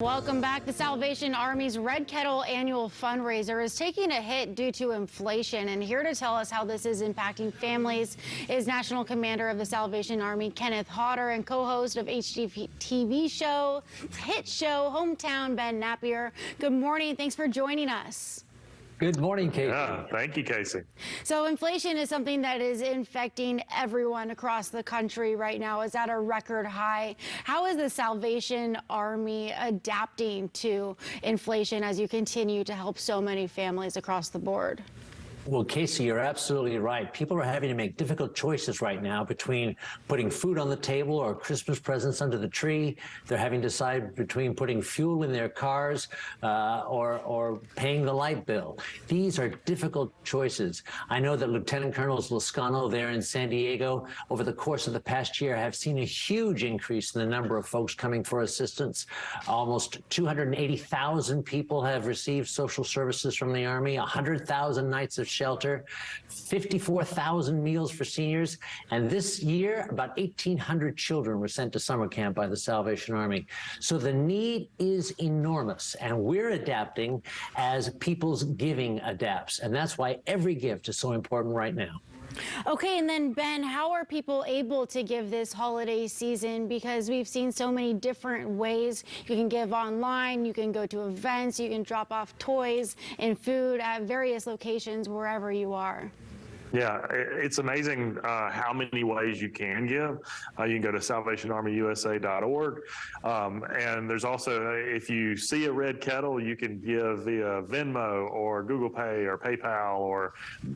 Welcome back. The Salvation Army's Red Kettle annual fundraiser is taking a hit due to inflation. And here to tell us how this is impacting families is National Commander of the Salvation Army, Kenneth Hodder, and co-host of HGTV show, hit show, Hometown, Ben Napier. Good morning. Thanks for joining us. Good morning, Casey. Yeah, thank you, Casey. So inflation is something that is infecting everyone across the country right now. It's at a record high. How is the Salvation Army adapting to inflation as you continue to help so many families across the board? Well, Casey, you're absolutely right. People are having to make difficult choices right now between putting food on the table or Christmas presents under the tree. They're having to decide between putting fuel in their cars or paying the light bill. These are difficult choices. I know that Lieutenant Colonels Lascano there in San Diego over the course of the past year have seen a huge increase in the number of folks coming for assistance. Almost 280,000 people have received social services from the Army, 100,000 nights of shelter, 54,000 meals for seniors, and this year about 1,800 children were sent to summer camp by the Salvation Army. So the need is enormous, and we're adapting as people's giving adapts, and that's why every gift is so important right now. Okay, and then Ben, how are people able to give this holiday season? Because we've seen so many different ways. You can give online, you can go to events, you can drop off toys and food at various locations wherever you are. Yeah, it's amazing how many ways you can give. You can go to salvationarmyusa.org. And there's also, if you see a red kettle, you can give via Venmo or Google Pay or PayPal. Or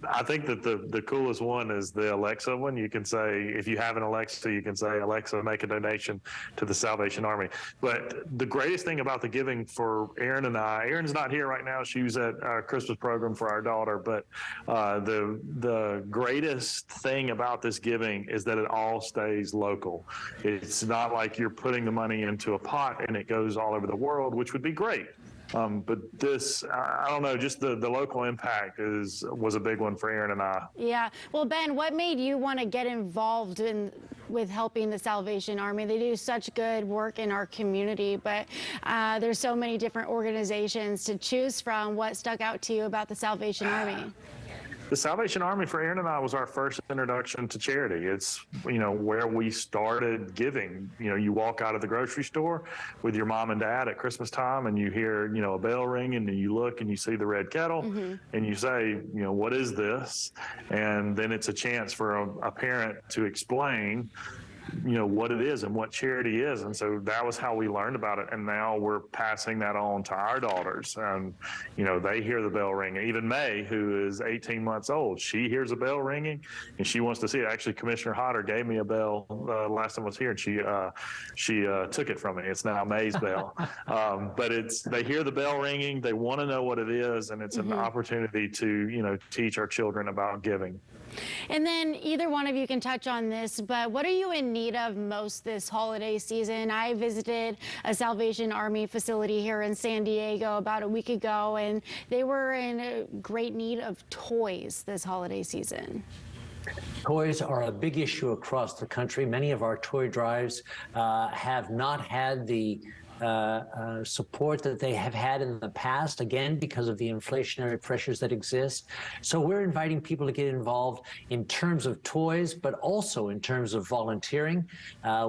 I think that the coolest one is the Alexa one. You can say, if you have an Alexa, you can say, Alexa, make a donation to the Salvation Army. But the greatest thing about the giving for Erin and I, Erin's not here right now. She was at our Christmas program for our daughter. But the greatest thing about this giving is that it all stays local. It's not like you're putting the money into a pot and it goes all over the world, which would be great. But this, I don't know, just the local impact was a big one for Erin and I. Yeah. Well, Ben, what made you want to get involved with helping the Salvation Army? They do such good work in our community, but there's so many different organizations to choose from. What stuck out to you about the Salvation Army? The Salvation Army for Erin and I was our first introduction to charity. It's, where we started giving. You walk out of the grocery store with your mom and dad at Christmas time and you hear, a bell ringing and you look and you see the red kettle and you say, what is this? And then it's a chance for a parent to explain what it is and what charity is. And so that was how we learned about it. And now we're passing that on to our daughters. And, they hear the bell ringing. Even May, who is 18 months old, she hears a bell ringing and she wants to see it. Actually, Commissioner Hodder gave me a bell last time I was here, and she took it from me. It's now May's bell. But they hear the bell ringing. They want to know what it is. And it's an opportunity to, teach our children about giving. And then either one of you can touch on this, but what are you in need of most this holiday season? I visited a Salvation Army facility here in San Diego about a week ago, and they were in a great need of toys this holiday season. Toys are a big issue across the country. Many of our toy drives have not had the support that they have had in the past, again, because of the inflationary pressures that exist. So we're inviting people to get involved in terms of toys, but also in terms of volunteering.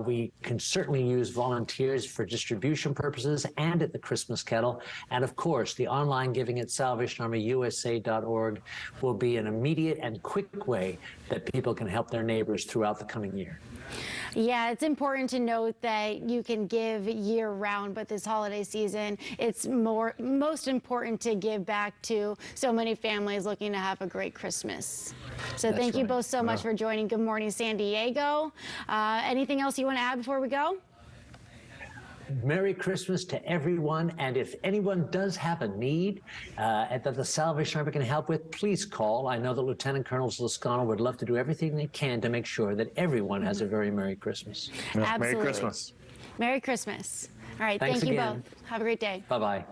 We can certainly use volunteers for distribution purposes and at the Christmas kettle. And of course, the online giving at salvationarmyusa.org will be an immediate and quick way that people can help their neighbors throughout the coming year. Yeah, it's important to note that you can give year-round, but this holiday season, it's most important to give back to so many families looking to have a great Christmas. So thank you both so much for joining. Good morning, San Diego. Anything else you want to add before we go? Merry Christmas to everyone, and if anyone does have a need that the Salvation Army can help with, please call. I know that Lieutenant Colonels Lascano would love to do everything they can to make sure that everyone has a very Merry Christmas. Absolutely. Merry Christmas. Merry Christmas. All right, Thanks thank you again. both. Have a great day. Bye-bye.